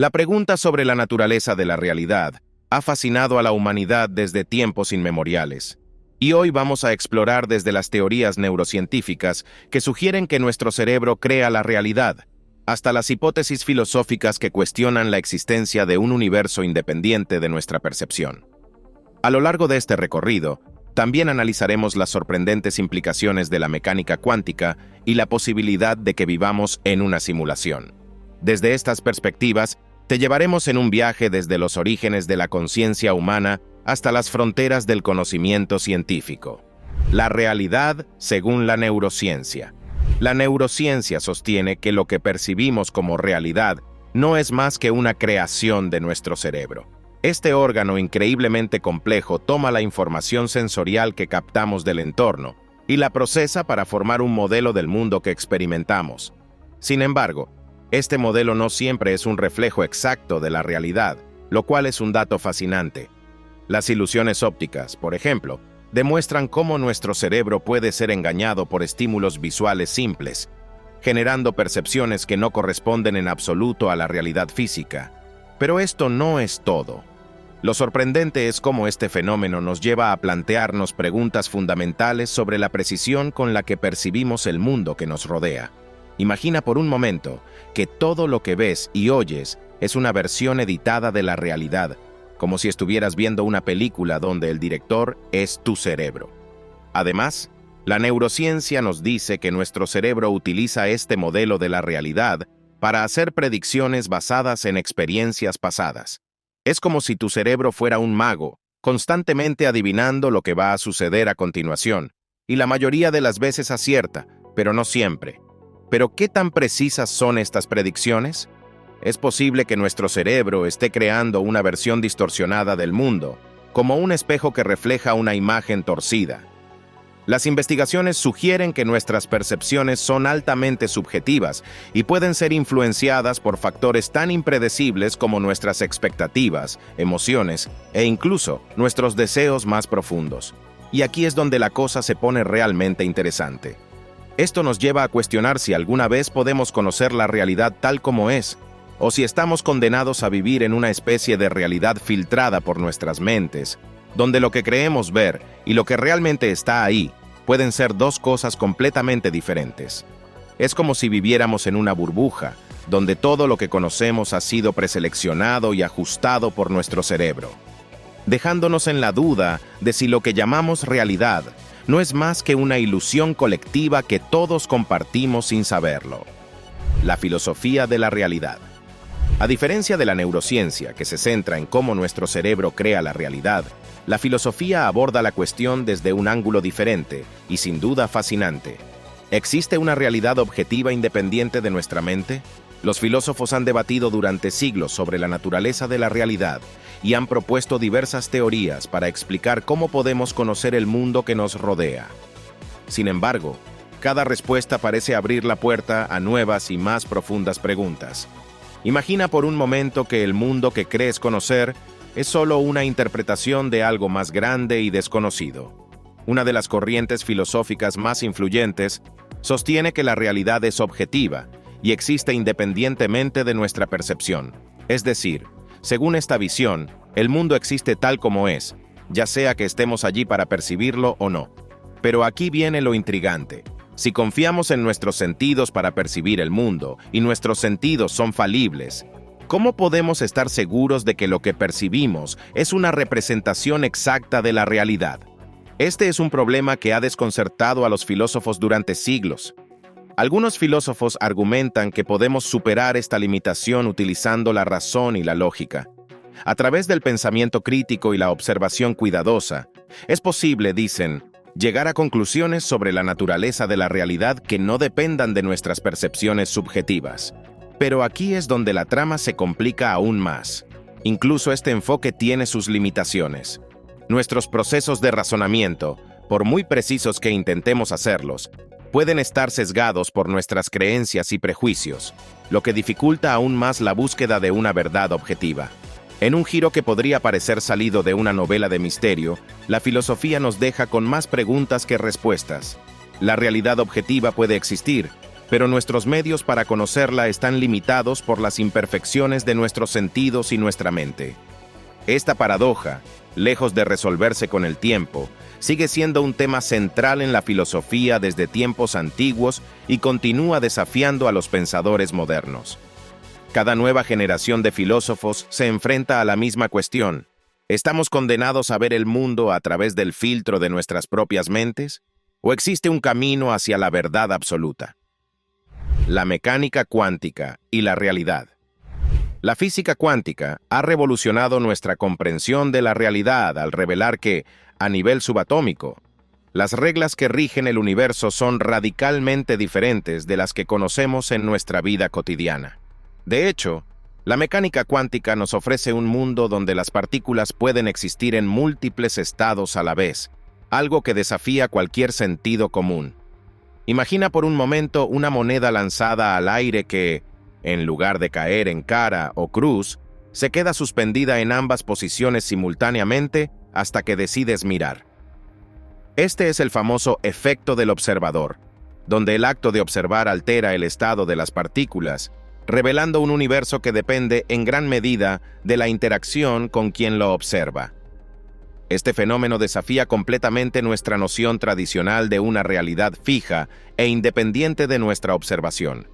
La pregunta sobre la naturaleza de la realidad ha fascinado a la humanidad desde tiempos inmemoriales. Y hoy vamos a explorar desde las teorías neurocientíficas que sugieren que nuestro cerebro crea la realidad, hasta las hipótesis filosóficas que cuestionan la existencia de un universo independiente de nuestra percepción. A lo largo de este recorrido, también analizaremos las sorprendentes implicaciones de la mecánica cuántica y la posibilidad de que vivamos en una simulación. Desde estas perspectivas, te llevaremos en un viaje desde los orígenes de la conciencia humana hasta las fronteras del conocimiento científico. La realidad según la neurociencia. La neurociencia sostiene que lo que percibimos como realidad no es más que una creación de nuestro cerebro. Este órgano increíblemente complejo toma la información sensorial que captamos del entorno y la procesa para formar un modelo del mundo que experimentamos. Sin embargo, este modelo no siempre es un reflejo exacto de la realidad, lo cual es un dato fascinante. Las ilusiones ópticas, por ejemplo, demuestran cómo nuestro cerebro puede ser engañado por estímulos visuales simples, generando percepciones que no corresponden en absoluto a la realidad física. Pero esto no es todo. Lo sorprendente es cómo este fenómeno nos lleva a plantearnos preguntas fundamentales sobre la precisión con la que percibimos el mundo que nos rodea. Imagina por un momento que todo lo que ves y oyes es una versión editada de la realidad, como si estuvieras viendo una película donde el director es tu cerebro. Además, la neurociencia nos dice que nuestro cerebro utiliza este modelo de la realidad para hacer predicciones basadas en experiencias pasadas. Es como si tu cerebro fuera un mago, constantemente adivinando lo que va a suceder a continuación, y la mayoría de las veces acierta, pero no siempre. ¿Pero qué tan precisas son estas predicciones? Es posible que nuestro cerebro esté creando una versión distorsionada del mundo, como un espejo que refleja una imagen torcida. Las investigaciones sugieren que nuestras percepciones son altamente subjetivas y pueden ser influenciadas por factores tan impredecibles como nuestras expectativas, emociones e incluso nuestros deseos más profundos. Y aquí es donde la cosa se pone realmente interesante. Esto nos lleva a cuestionar si alguna vez podemos conocer la realidad tal como es, o si estamos condenados a vivir en una especie de realidad filtrada por nuestras mentes, donde lo que creemos ver y lo que realmente está ahí pueden ser dos cosas completamente diferentes. Es como si viviéramos en una burbuja, donde todo lo que conocemos ha sido preseleccionado y ajustado por nuestro cerebro, dejándonos en la duda de si lo que llamamos realidad no es más que una ilusión colectiva que todos compartimos sin saberlo. La filosofía de la realidad. A diferencia de la neurociencia, que se centra en cómo nuestro cerebro crea la realidad, la filosofía aborda la cuestión desde un ángulo diferente y sin duda fascinante. ¿Existe una realidad objetiva independiente de nuestra mente? Los filósofos han debatido durante siglos sobre la naturaleza de la realidad y han propuesto diversas teorías para explicar cómo podemos conocer el mundo que nos rodea. Sin embargo, cada respuesta parece abrir la puerta a nuevas y más profundas preguntas. Imagina por un momento que el mundo que crees conocer es solo una interpretación de algo más grande y desconocido. Una de las corrientes filosóficas más influyentes sostiene que la realidad es objetiva y existe independientemente de nuestra percepción. Es decir, según esta visión, el mundo existe tal como es, ya sea que estemos allí para percibirlo o no. Pero aquí viene lo intrigante. Si confiamos en nuestros sentidos para percibir el mundo y nuestros sentidos son falibles, ¿cómo podemos estar seguros de que lo que percibimos es una representación exacta de la realidad? Este es un problema que ha desconcertado a los filósofos durante siglos. Algunos filósofos argumentan que podemos superar esta limitación utilizando la razón y la lógica. A través del pensamiento crítico y la observación cuidadosa, es posible, dicen, llegar a conclusiones sobre la naturaleza de la realidad que no dependan de nuestras percepciones subjetivas. Pero aquí es donde la trama se complica aún más. Incluso este enfoque tiene sus limitaciones. Nuestros procesos de razonamiento, por muy precisos que intentemos hacerlos, pueden estar sesgados por nuestras creencias y prejuicios, lo que dificulta aún más la búsqueda de una verdad objetiva. En un giro que podría parecer salido de una novela de misterio, la filosofía nos deja con más preguntas que respuestas. La realidad objetiva puede existir, pero nuestros medios para conocerla están limitados por las imperfecciones de nuestros sentidos y nuestra mente. Esta paradoja, lejos de resolverse con el tiempo, sigue siendo un tema central en la filosofía desde tiempos antiguos y continúa desafiando a los pensadores modernos. Cada nueva generación de filósofos se enfrenta a la misma cuestión. ¿Estamos condenados a ver el mundo a través del filtro de nuestras propias mentes? ¿O existe un camino hacia la verdad absoluta? La mecánica cuántica y la realidad. La física cuántica ha revolucionado nuestra comprensión de la realidad al revelar que, a nivel subatómico, las reglas que rigen el universo son radicalmente diferentes de las que conocemos en nuestra vida cotidiana. De hecho, la mecánica cuántica nos ofrece un mundo donde las partículas pueden existir en múltiples estados a la vez, algo que desafía cualquier sentido común. Imagina por un momento una moneda lanzada al aire que, en lugar de caer en cara o cruz, se queda suspendida en ambas posiciones simultáneamente hasta que decides mirar. Este es el famoso efecto del observador, donde el acto de observar altera el estado de las partículas, revelando un universo que depende en gran medida de la interacción con quien lo observa. Este fenómeno desafía completamente nuestra noción tradicional de una realidad fija e independiente de nuestra observación.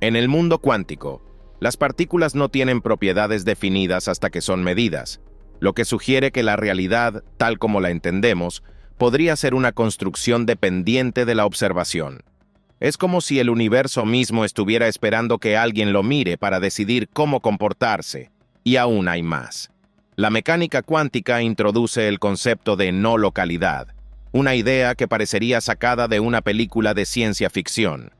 En el mundo cuántico, las partículas no tienen propiedades definidas hasta que son medidas, lo que sugiere que la realidad, tal como la entendemos, podría ser una construcción dependiente de la observación. Es como si el universo mismo estuviera esperando que alguien lo mire para decidir cómo comportarse, y aún hay más. La mecánica cuántica introduce el concepto de no localidad, una idea que parecería sacada de una película de ciencia ficción.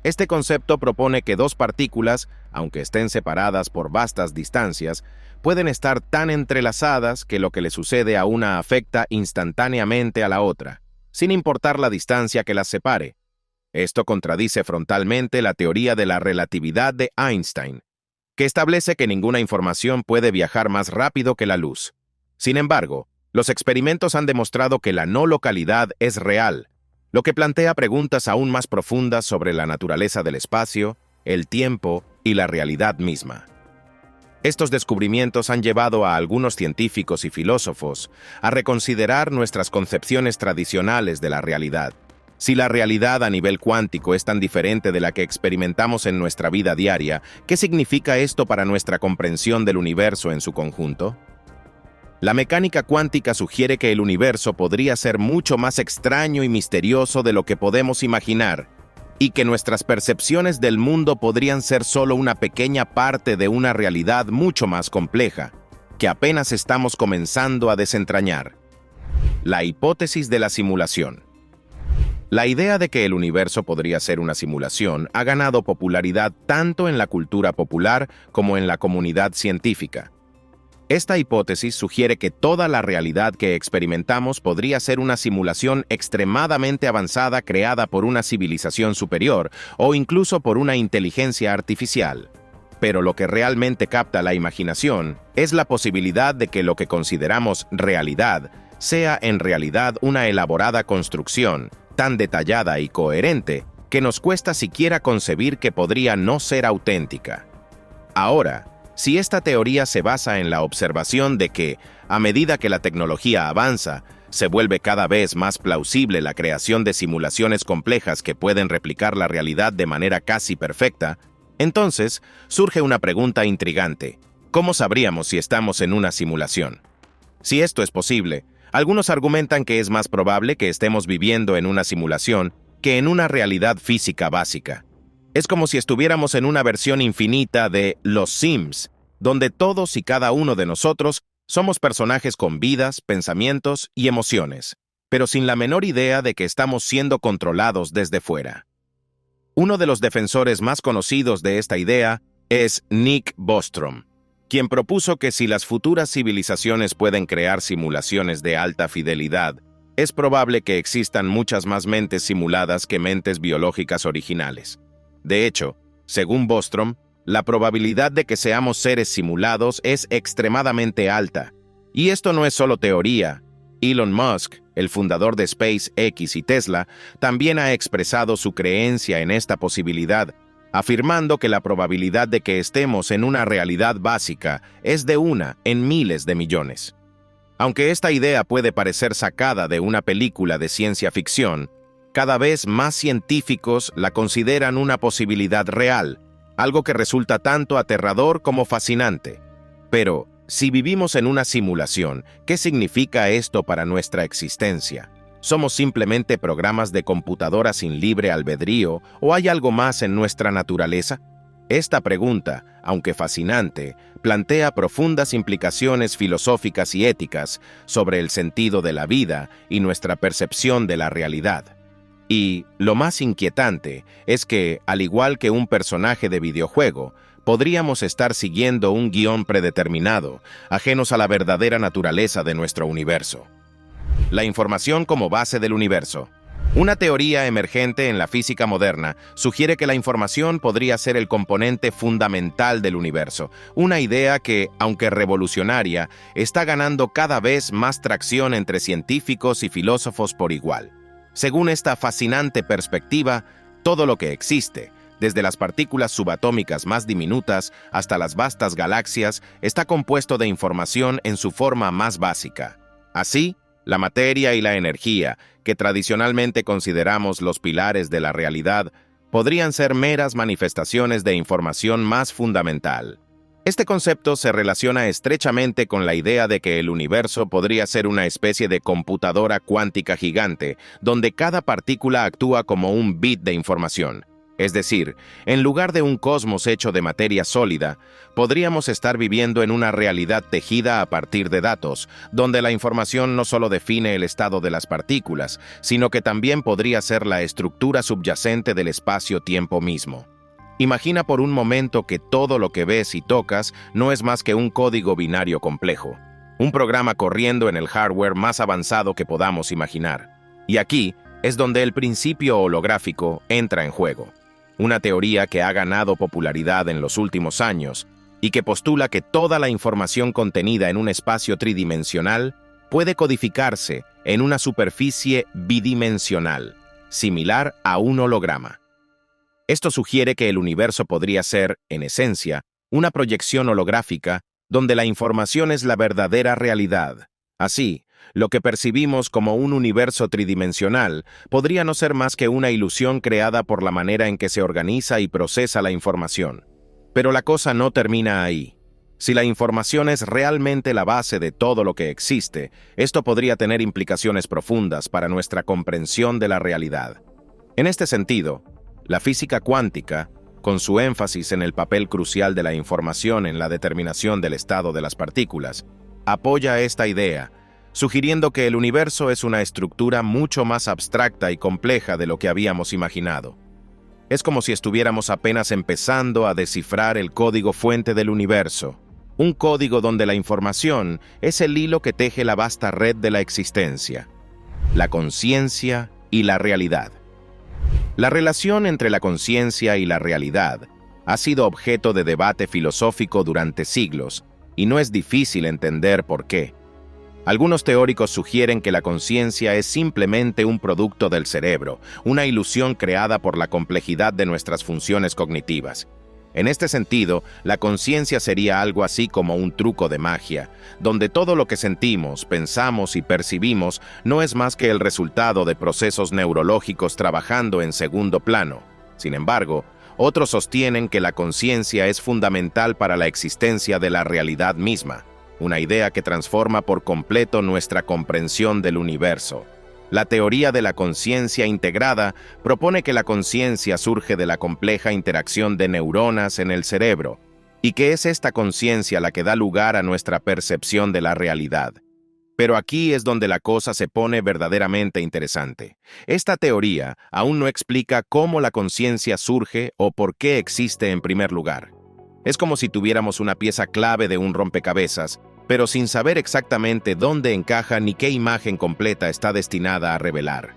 Este concepto propone que dos partículas, aunque estén separadas por vastas distancias, pueden estar tan entrelazadas que lo que le sucede a una afecta instantáneamente a la otra, sin importar la distancia que las separe. Esto contradice frontalmente la teoría de la relatividad de Einstein, que establece que ninguna información puede viajar más rápido que la luz. Sin embargo, los experimentos han demostrado que la no localidad es real, lo que plantea preguntas aún más profundas sobre la naturaleza del espacio, el tiempo y la realidad misma. Estos descubrimientos han llevado a algunos científicos y filósofos a reconsiderar nuestras concepciones tradicionales de la realidad. Si la realidad a nivel cuántico es tan diferente de la que experimentamos en nuestra vida diaria, ¿qué significa esto para nuestra comprensión del universo en su conjunto? La mecánica cuántica sugiere que el universo podría ser mucho más extraño y misterioso de lo que podemos imaginar, y que nuestras percepciones del mundo podrían ser solo una pequeña parte de una realidad mucho más compleja, que apenas estamos comenzando a desentrañar. La hipótesis de la simulación. La idea de que el universo podría ser una simulación ha ganado popularidad tanto en la cultura popular como en la comunidad científica. Esta hipótesis sugiere que toda la realidad que experimentamos podría ser una simulación extremadamente avanzada creada por una civilización superior o incluso por una inteligencia artificial. Pero lo que realmente capta la imaginación es la posibilidad de que lo que consideramos realidad sea en realidad una elaborada construcción, tan detallada y coherente, que nos cuesta siquiera concebir que podría no ser auténtica. Ahora, si esta teoría se basa en la observación de que, a medida que la tecnología avanza, se vuelve cada vez más plausible la creación de simulaciones complejas que pueden replicar la realidad de manera casi perfecta, entonces surge una pregunta intrigante. ¿Cómo sabríamos si estamos en una simulación? Si esto es posible, algunos argumentan que es más probable que estemos viviendo en una simulación que en una realidad física básica. Es como si estuviéramos en una versión infinita de Los Sims, donde todos y cada uno de nosotros somos personajes con vidas, pensamientos y emociones, pero sin la menor idea de que estamos siendo controlados desde fuera. Uno de los defensores más conocidos de esta idea es Nick Bostrom, quien propuso que si las futuras civilizaciones pueden crear simulaciones de alta fidelidad, es probable que existan muchas más mentes simuladas que mentes biológicas originales. De hecho, según Bostrom, la probabilidad de que seamos seres simulados es extremadamente alta. Y esto no es solo teoría, Elon Musk, el fundador de SpaceX y Tesla, también ha expresado su creencia en esta posibilidad, afirmando que la probabilidad de que estemos en una realidad básica es de 1 en miles de millones. Aunque esta idea puede parecer sacada de una película de ciencia ficción, cada vez más científicos la consideran una posibilidad real, algo que resulta tanto aterrador como fascinante. Pero, si vivimos en una simulación, ¿qué significa esto para nuestra existencia? ¿Somos simplemente programas de computadora sin libre albedrío o hay algo más en nuestra naturaleza? Esta pregunta, aunque fascinante, plantea profundas implicaciones filosóficas y éticas sobre el sentido de la vida y nuestra percepción de la realidad. Y lo más inquietante es que, al igual que un personaje de videojuego, podríamos estar siguiendo un guión predeterminado, ajenos a la verdadera naturaleza de nuestro universo. La información como base del universo. Una teoría emergente en la física moderna sugiere que la información podría ser el componente fundamental del universo, una idea que, aunque revolucionaria, está ganando cada vez más tracción entre científicos y filósofos por igual. Según esta fascinante perspectiva, todo lo que existe, desde las partículas subatómicas más diminutas hasta las vastas galaxias, está compuesto de información en su forma más básica. Así, la materia y la energía, que tradicionalmente consideramos los pilares de la realidad, podrían ser meras manifestaciones de información más fundamental. Este concepto se relaciona estrechamente con la idea de que el universo podría ser una especie de computadora cuántica gigante, donde cada partícula actúa como un bit de información. Es decir, en lugar de un cosmos hecho de materia sólida, podríamos estar viviendo en una realidad tejida a partir de datos, donde la información no solo define el estado de las partículas, sino que también podría ser la estructura subyacente del espacio-tiempo mismo. Imagina por un momento que todo lo que ves y tocas no es más que un código binario complejo, un programa corriendo en el hardware más avanzado que podamos imaginar. Y aquí es donde el principio holográfico entra en juego. Una teoría que ha ganado popularidad en los últimos años y que postula que toda la información contenida en un espacio tridimensional puede codificarse en una superficie bidimensional, similar a un holograma. Esto sugiere que el universo podría ser, en esencia, una proyección holográfica donde la información es la verdadera realidad. Así, lo que percibimos como un universo tridimensional podría no ser más que una ilusión creada por la manera en que se organiza y procesa la información. Pero la cosa no termina ahí. Si la información es realmente la base de todo lo que existe, esto podría tener implicaciones profundas para nuestra comprensión de la realidad. En este sentido, la física cuántica, con su énfasis en el papel crucial de la información en la determinación del estado de las partículas, apoya esta idea, sugiriendo que el universo es una estructura mucho más abstracta y compleja de lo que habíamos imaginado. Es como si estuviéramos apenas empezando a descifrar el código fuente del universo, un código donde la información es el hilo que teje la vasta red de la existencia, la conciencia y la realidad. La relación entre la conciencia y la realidad ha sido objeto de debate filosófico durante siglos, y no es difícil entender por qué. Algunos teóricos sugieren que la conciencia es simplemente un producto del cerebro, una ilusión creada por la complejidad de nuestras funciones cognitivas. En este sentido, la conciencia sería algo así como un truco de magia, donde todo lo que sentimos, pensamos y percibimos no es más que el resultado de procesos neurológicos trabajando en segundo plano. Sin embargo, otros sostienen que la conciencia es fundamental para la existencia de la realidad misma, una idea que transforma por completo nuestra comprensión del universo. La teoría de la conciencia integrada propone que la conciencia surge de la compleja interacción de neuronas en el cerebro, y que es esta conciencia la que da lugar a nuestra percepción de la realidad. Pero aquí es donde la cosa se pone verdaderamente interesante. Esta teoría aún no explica cómo la conciencia surge o por qué existe en primer lugar. Es como si tuviéramos una pieza clave de un rompecabezas, pero sin saber exactamente dónde encaja ni qué imagen completa está destinada a revelar.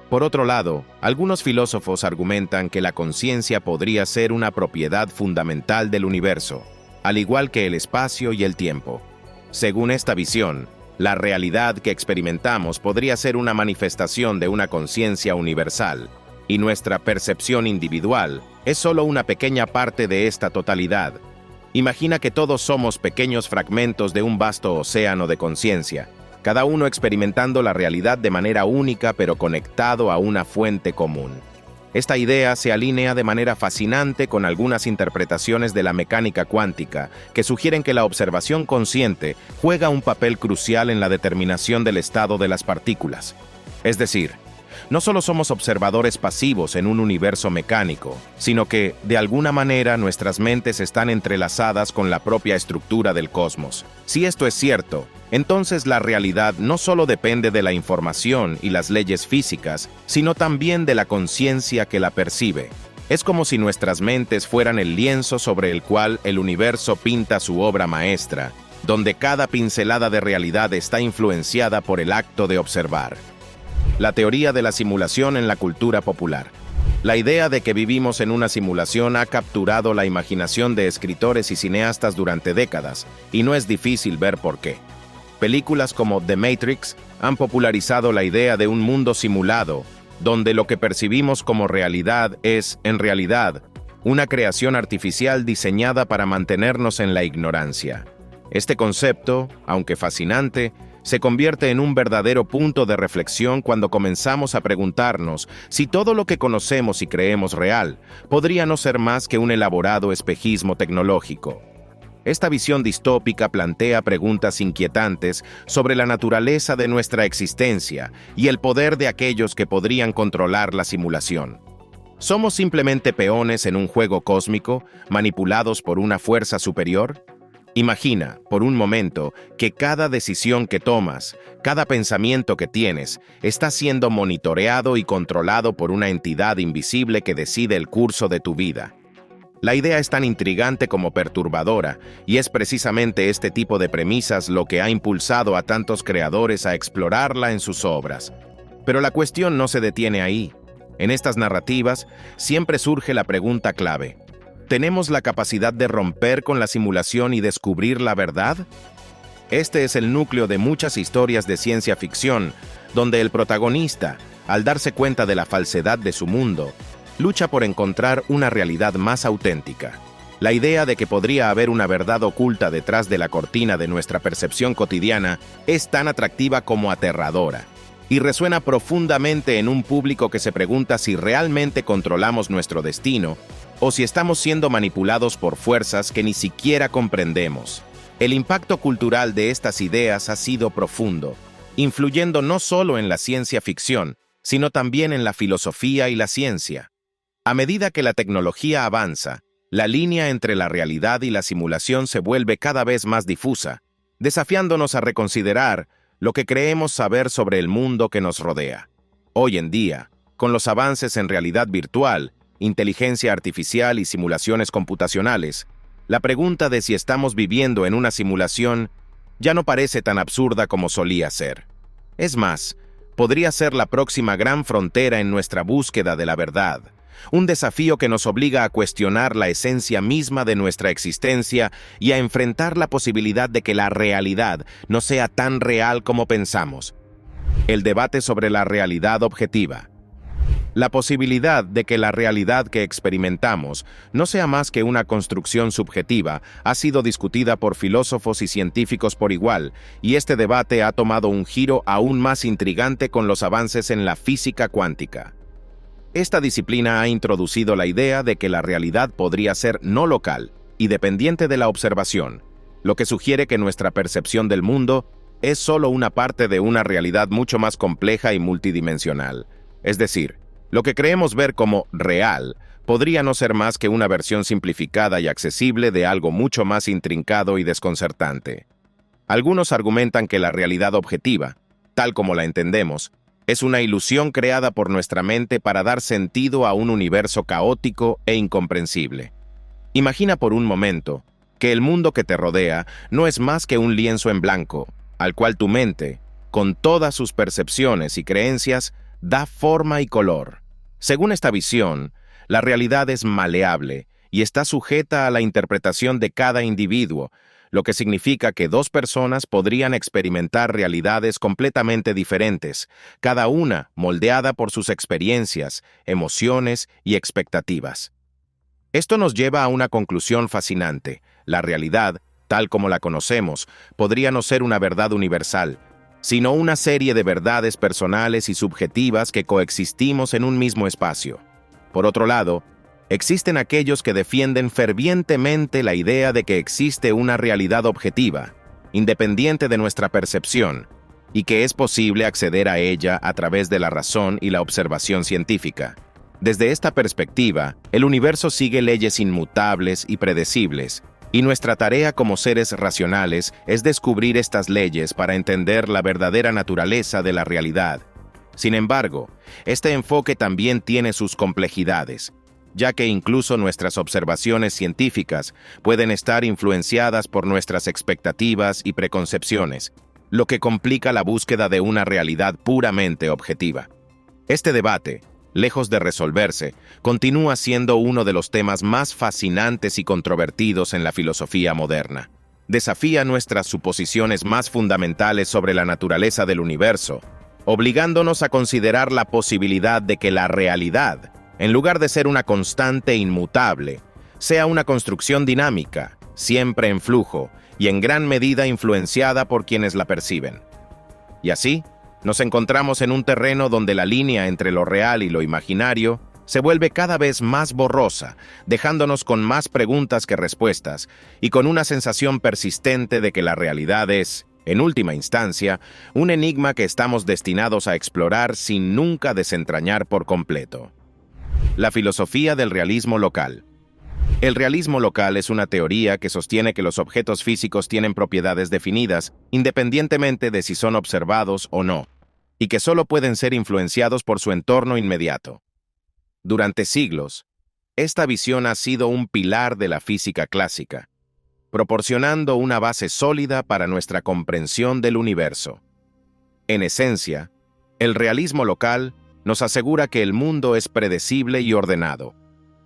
Por otro lado, algunos filósofos argumentan que la conciencia podría ser una propiedad fundamental del universo, al igual que el espacio y el tiempo. Según esta visión, La realidad que experimentamos podría ser una manifestación de una conciencia universal, y nuestra percepción individual es solo una pequeña parte de esta totalidad. Imagina que todos somos pequeños fragmentos de un vasto océano de conciencia, cada uno experimentando la realidad de manera única pero conectado a una fuente común. Esta idea se alinea de manera fascinante con algunas interpretaciones de la mecánica cuántica que sugieren que la observación consciente juega un papel crucial en la determinación del estado de las partículas. Es decir, no solo somos observadores pasivos en un universo mecánico, sino que, de alguna manera, nuestras mentes están entrelazadas con la propia estructura del cosmos. Si esto es cierto, entonces la realidad no solo depende de la información y las leyes físicas, sino también de la conciencia que la percibe. Es como si nuestras mentes fueran el lienzo sobre el cual el universo pinta su obra maestra, donde cada pincelada de realidad está influenciada por el acto de observar. La teoría de la simulación en la cultura popular. La idea de que vivimos en una simulación ha capturado la imaginación de escritores y cineastas durante décadas, y no es difícil ver por qué. Películas como The Matrix han popularizado la idea de un mundo simulado, donde lo que percibimos como realidad es, en realidad, una creación artificial diseñada para mantenernos en la ignorancia. Este concepto, aunque fascinante, se convierte en un verdadero punto de reflexión cuando comenzamos a preguntarnos si todo lo que conocemos y creemos real podría no ser más que un elaborado espejismo tecnológico. Esta visión distópica plantea preguntas inquietantes sobre la naturaleza de nuestra existencia y el poder de aquellos que podrían controlar la simulación. ¿Somos simplemente peones en un juego cósmico, manipulados por una fuerza superior? Imagina, por un momento, que cada decisión que tomas, cada pensamiento que tienes, está siendo monitoreado y controlado por una entidad invisible que decide el curso de tu vida. La idea es tan intrigante como perturbadora, y es precisamente este tipo de premisas lo que ha impulsado a tantos creadores a explorarla en sus obras. Pero la cuestión no se detiene ahí. En estas narrativas siempre surge la pregunta clave: ¿tenemos la capacidad de romper con la simulación y descubrir la verdad? Este es el núcleo de muchas historias de ciencia ficción, donde el protagonista, al darse cuenta de la falsedad de su mundo, lucha por encontrar una realidad más auténtica. La idea de que podría haber una verdad oculta detrás de la cortina de nuestra percepción cotidiana es tan atractiva como aterradora, y resuena profundamente en un público que se pregunta si realmente controlamos nuestro destino o si estamos siendo manipulados por fuerzas que ni siquiera comprendemos. El impacto cultural de estas ideas ha sido profundo, influyendo no solo en la ciencia ficción, sino también en la filosofía y la ciencia. A medida que la tecnología avanza, la línea entre la realidad y la simulación se vuelve cada vez más difusa, desafiándonos a reconsiderar lo que creemos saber sobre el mundo que nos rodea. Hoy en día, con los avances en realidad virtual, inteligencia artificial y simulaciones computacionales, la pregunta de si estamos viviendo en una simulación ya no parece tan absurda como solía ser. Es más, podría ser la próxima gran frontera en nuestra búsqueda de la verdad, un desafío que nos obliga a cuestionar la esencia misma de nuestra existencia y a enfrentar la posibilidad de que la realidad no sea tan real como pensamos. El debate sobre la realidad objetiva. La posibilidad de que la realidad que experimentamos no sea más que una construcción subjetiva ha sido discutida por filósofos y científicos por igual, y este debate ha tomado un giro aún más intrigante con los avances en la física cuántica. Esta disciplina ha introducido la idea de que la realidad podría ser no local y dependiente de la observación, lo que sugiere que nuestra percepción del mundo es solo una parte de una realidad mucho más compleja y multidimensional. Es decir, lo que creemos ver como real podría no ser más que una versión simplificada y accesible de algo mucho más intrincado y desconcertante. Algunos argumentan que la realidad objetiva, tal como la entendemos, es una ilusión creada por nuestra mente para dar sentido a un universo caótico e incomprensible. Imagina por un momento que el mundo que te rodea no es más que un lienzo en blanco, al cual tu mente, con todas sus percepciones y creencias, da forma y color. Según esta visión, la realidad es maleable y está sujeta a la interpretación de cada individuo, lo que significa que dos personas podrían experimentar realidades completamente diferentes, cada una moldeada por sus experiencias, emociones y expectativas. Esto nos lleva a una conclusión fascinante. La realidad, tal como la conocemos, podría no ser una verdad universal, sino una serie de verdades personales y subjetivas que coexistimos en un mismo espacio. Por otro lado, existen aquellos que defienden fervientemente la idea de que existe una realidad objetiva, independiente de nuestra percepción, y que es posible acceder a ella a través de la razón y la observación científica. Desde esta perspectiva, el universo sigue leyes inmutables y predecibles, y nuestra tarea como seres racionales es descubrir estas leyes para entender la verdadera naturaleza de la realidad. Sin embargo, este enfoque también tiene sus complejidades, ya que incluso nuestras observaciones científicas pueden estar influenciadas por nuestras expectativas y preconcepciones, lo que complica la búsqueda de una realidad puramente objetiva. Este debate, lejos de resolverse, continúa siendo uno de los temas más fascinantes y controvertidos en la filosofía moderna. Desafía nuestras suposiciones más fundamentales sobre la naturaleza del universo, obligándonos a considerar la posibilidad de que la realidad, en lugar de ser una constante inmutable, sea una construcción dinámica, siempre en flujo y en gran medida influenciada por quienes la perciben. Y así, nos encontramos en un terreno donde la línea entre lo real y lo imaginario se vuelve cada vez más borrosa, dejándonos con más preguntas que respuestas y con una sensación persistente de que la realidad es, en última instancia, un enigma que estamos destinados a explorar sin nunca desentrañar por completo. La filosofía del realismo local. El realismo local es una teoría que sostiene que los objetos físicos tienen propiedades definidas, independientemente de si son observados o no, y que solo pueden ser influenciados por su entorno inmediato. Durante siglos, esta visión ha sido un pilar de la física clásica, proporcionando una base sólida para nuestra comprensión del universo. En esencia, el realismo local nos asegura que el mundo es predecible y ordenado,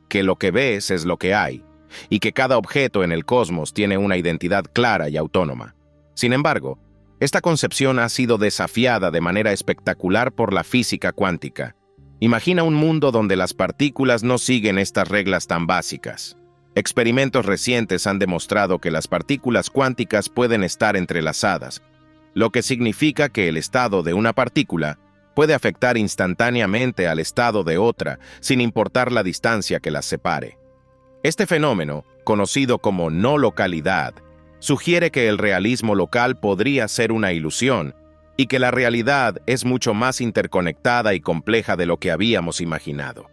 que lo que ves es lo que hay, y que cada objeto en el cosmos tiene una identidad clara y autónoma. Sin embargo, esta concepción ha sido desafiada de manera espectacular por la física cuántica. Imagina un mundo donde las partículas no siguen estas reglas tan básicas. Experimentos recientes han demostrado que las partículas cuánticas pueden estar entrelazadas, lo que significa que el estado de una partícula puede afectar instantáneamente al estado de otra, sin importar la distancia que las separe. Este fenómeno, conocido como no localidad, sugiere que el realismo local podría ser una ilusión y que la realidad es mucho más interconectada y compleja de lo que habíamos imaginado.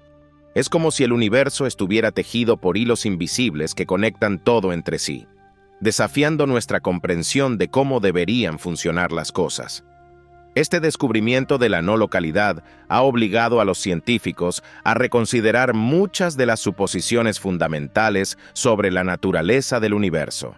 Es como si el universo estuviera tejido por hilos invisibles que conectan todo entre sí, desafiando nuestra comprensión de cómo deberían funcionar las cosas. Este descubrimiento de la no localidad ha obligado a los científicos a reconsiderar muchas de las suposiciones fundamentales sobre la naturaleza del universo.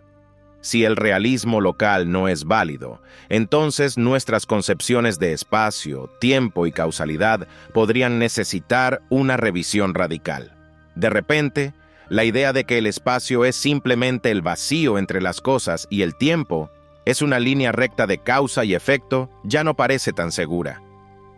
Si el realismo local no es válido, entonces nuestras concepciones de espacio, tiempo y causalidad podrían necesitar una revisión radical. De repente, la idea de que el espacio es simplemente el vacío entre las cosas y el tiempo es una línea recta de causa y efecto ya no parece tan segura.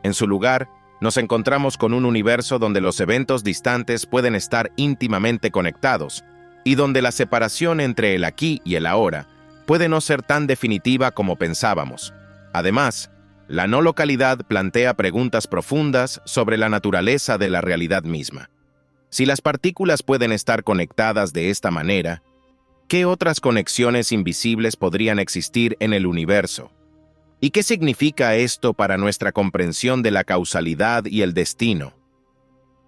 En su lugar, nos encontramos con un universo donde los eventos distantes pueden estar íntimamente conectados, y donde la separación entre el aquí y el ahora puede no ser tan definitiva como pensábamos. Además, la no localidad plantea preguntas profundas sobre la naturaleza de la realidad misma. Si las partículas pueden estar conectadas de esta manera, ¿qué otras conexiones invisibles podrían existir en el universo? ¿Y qué significa esto para nuestra comprensión de la causalidad y el destino?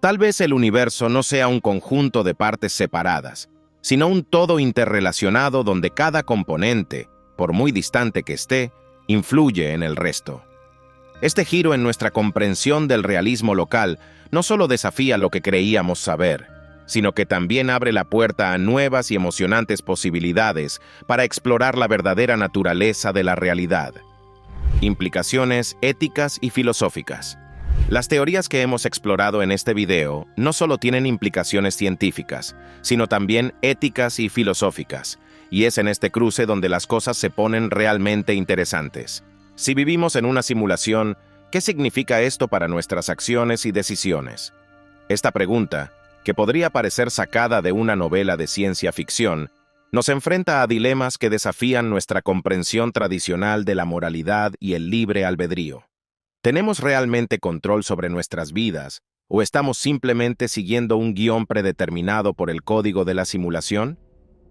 Tal vez el universo no sea un conjunto de partes separadas, sino un todo interrelacionado donde cada componente, por muy distante que esté, influye en el resto. Este giro en nuestra comprensión del realismo local no solo desafía lo que creíamos saber, sino que también abre la puerta a nuevas y emocionantes posibilidades para explorar la verdadera naturaleza de la realidad. Implicaciones éticas y filosóficas. Las teorías que hemos explorado en este video no solo tienen implicaciones científicas, sino también éticas y filosóficas, y es en este cruce donde las cosas se ponen realmente interesantes. Si vivimos en una simulación, ¿qué significa esto para nuestras acciones y decisiones? Esta pregunta, que podría parecer sacada de una novela de ciencia ficción, nos enfrenta a dilemas que desafían nuestra comprensión tradicional de la moralidad y el libre albedrío. ¿Tenemos realmente control sobre nuestras vidas o estamos simplemente siguiendo un guión predeterminado por el código de la simulación?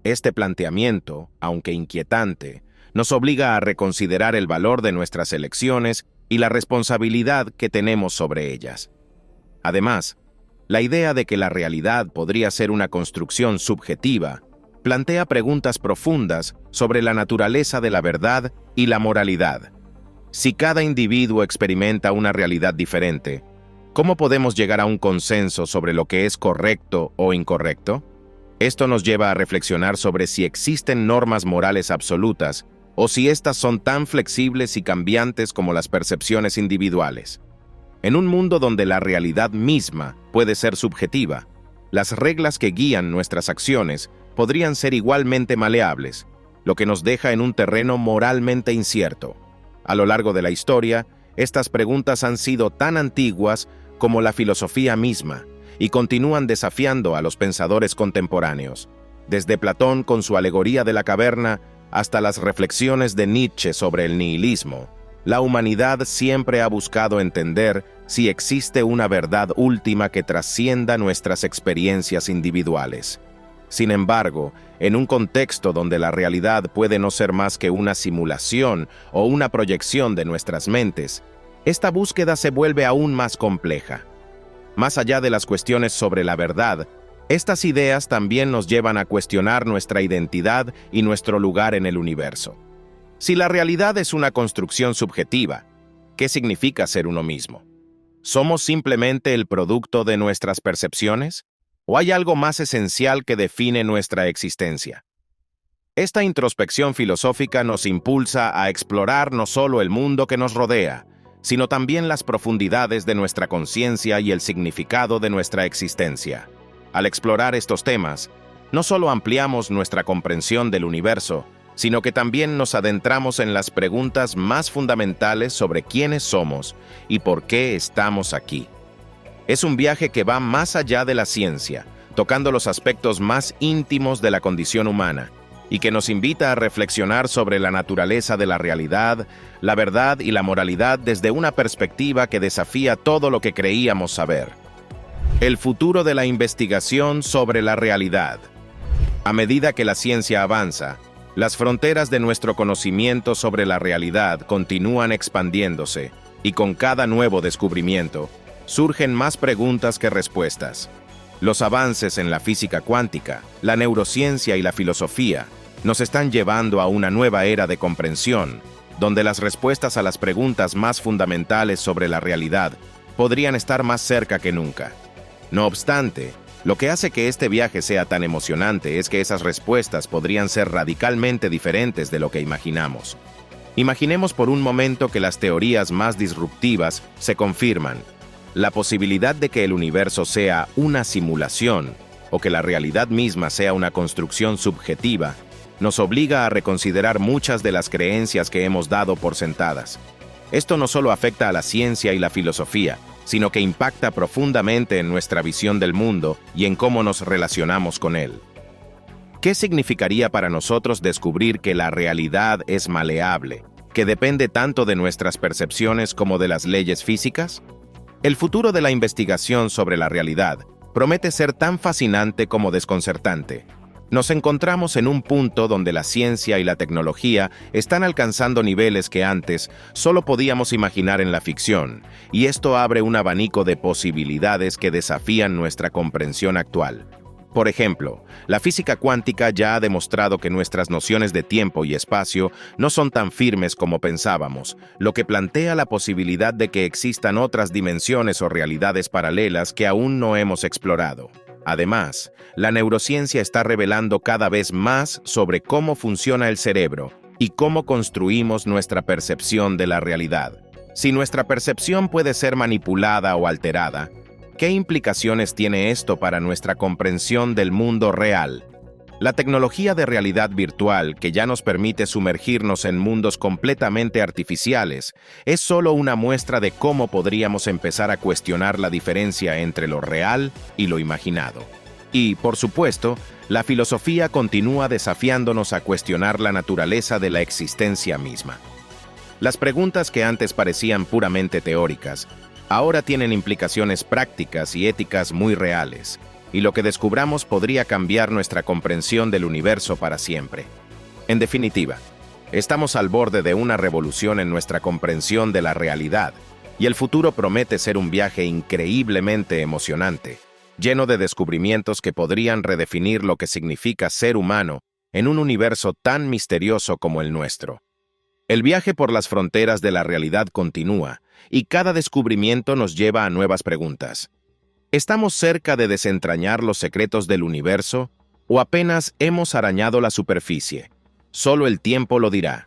Este planteamiento, aunque inquietante, nos obliga a reconsiderar el valor de nuestras elecciones y la responsabilidad que tenemos sobre ellas. Además, la idea de que la realidad podría ser una construcción subjetiva plantea preguntas profundas sobre la naturaleza de la verdad y la moralidad. Si cada individuo experimenta una realidad diferente, ¿cómo podemos llegar a un consenso sobre lo que es correcto o incorrecto? Esto nos lleva a reflexionar sobre si existen normas morales absolutas o si éstas son tan flexibles y cambiantes como las percepciones individuales. En un mundo donde la realidad misma puede ser subjetiva, las reglas que guían nuestras acciones podrían ser igualmente maleables, lo que nos deja en un terreno moralmente incierto. A lo largo de la historia, estas preguntas han sido tan antiguas como la filosofía misma y continúan desafiando a los pensadores contemporáneos, desde Platón con su alegoría de la caverna hasta las reflexiones de Nietzsche sobre el nihilismo. La humanidad siempre ha buscado entender si existe una verdad última que trascienda nuestras experiencias individuales. Sin embargo, en un contexto donde la realidad puede no ser más que una simulación o una proyección de nuestras mentes, esta búsqueda se vuelve aún más compleja. Más allá de las cuestiones sobre la verdad, estas ideas también nos llevan a cuestionar nuestra identidad y nuestro lugar en el universo. Si la realidad es una construcción subjetiva, ¿qué significa ser uno mismo? ¿Somos simplemente el producto de nuestras percepciones? ¿O hay algo más esencial que define nuestra existencia? Esta introspección filosófica nos impulsa a explorar no solo el mundo que nos rodea, sino también las profundidades de nuestra conciencia y el significado de nuestra existencia. Al explorar estos temas, no solo ampliamos nuestra comprensión del universo, sino que también nos adentramos en las preguntas más fundamentales sobre quiénes somos y por qué estamos aquí. Es un viaje que va más allá de la ciencia, tocando los aspectos más íntimos de la condición humana, y que nos invita a reflexionar sobre la naturaleza de la realidad, la verdad y la moralidad desde una perspectiva que desafía todo lo que creíamos saber. El futuro de la investigación sobre la realidad. A medida que la ciencia avanza, las fronteras de nuestro conocimiento sobre la realidad continúan expandiéndose, y con cada nuevo descubrimiento, surgen más preguntas que respuestas. Los avances en la física cuántica, la neurociencia y la filosofía nos están llevando a una nueva era de comprensión, donde las respuestas a las preguntas más fundamentales sobre la realidad podrían estar más cerca que nunca. No obstante, lo que hace que este viaje sea tan emocionante es que esas respuestas podrían ser radicalmente diferentes de lo que imaginamos. Imaginemos por un momento que las teorías más disruptivas se confirman. La posibilidad de que el universo sea una simulación o que la realidad misma sea una construcción subjetiva nos obliga a reconsiderar muchas de las creencias que hemos dado por sentadas. Esto no solo afecta a la ciencia y la filosofía, sino que impacta profundamente en nuestra visión del mundo y en cómo nos relacionamos con él. ¿Qué significaría para nosotros descubrir que la realidad es maleable, que depende tanto de nuestras percepciones como de las leyes físicas? El futuro de la investigación sobre la realidad promete ser tan fascinante como desconcertante. Nos encontramos en un punto donde la ciencia y la tecnología están alcanzando niveles que antes solo podíamos imaginar en la ficción, y esto abre un abanico de posibilidades que desafían nuestra comprensión actual. Por ejemplo, la física cuántica ya ha demostrado que nuestras nociones de tiempo y espacio no son tan firmes como pensábamos, lo que plantea la posibilidad de que existan otras dimensiones o realidades paralelas que aún no hemos explorado. Además, la neurociencia está revelando cada vez más sobre cómo funciona el cerebro y cómo construimos nuestra percepción de la realidad. Si nuestra percepción puede ser manipulada o alterada, ¿qué implicaciones tiene esto para nuestra comprensión del mundo real? La tecnología de realidad virtual, que ya nos permite sumergirnos en mundos completamente artificiales, es solo una muestra de cómo podríamos empezar a cuestionar la diferencia entre lo real y lo imaginado. Y, por supuesto, la filosofía continúa desafiándonos a cuestionar la naturaleza de la existencia misma. Las preguntas que antes parecían puramente teóricas, ahora tienen implicaciones prácticas y éticas muy reales, y lo que descubramos podría cambiar nuestra comprensión del universo para siempre. En definitiva, estamos al borde de una revolución en nuestra comprensión de la realidad, y el futuro promete ser un viaje increíblemente emocionante, lleno de descubrimientos que podrían redefinir lo que significa ser humano en un universo tan misterioso como el nuestro. El viaje por las fronteras de la realidad continúa, y cada descubrimiento nos lleva a nuevas preguntas. ¿Estamos cerca de desentrañar los secretos del universo o apenas hemos arañado la superficie? Solo el tiempo lo dirá.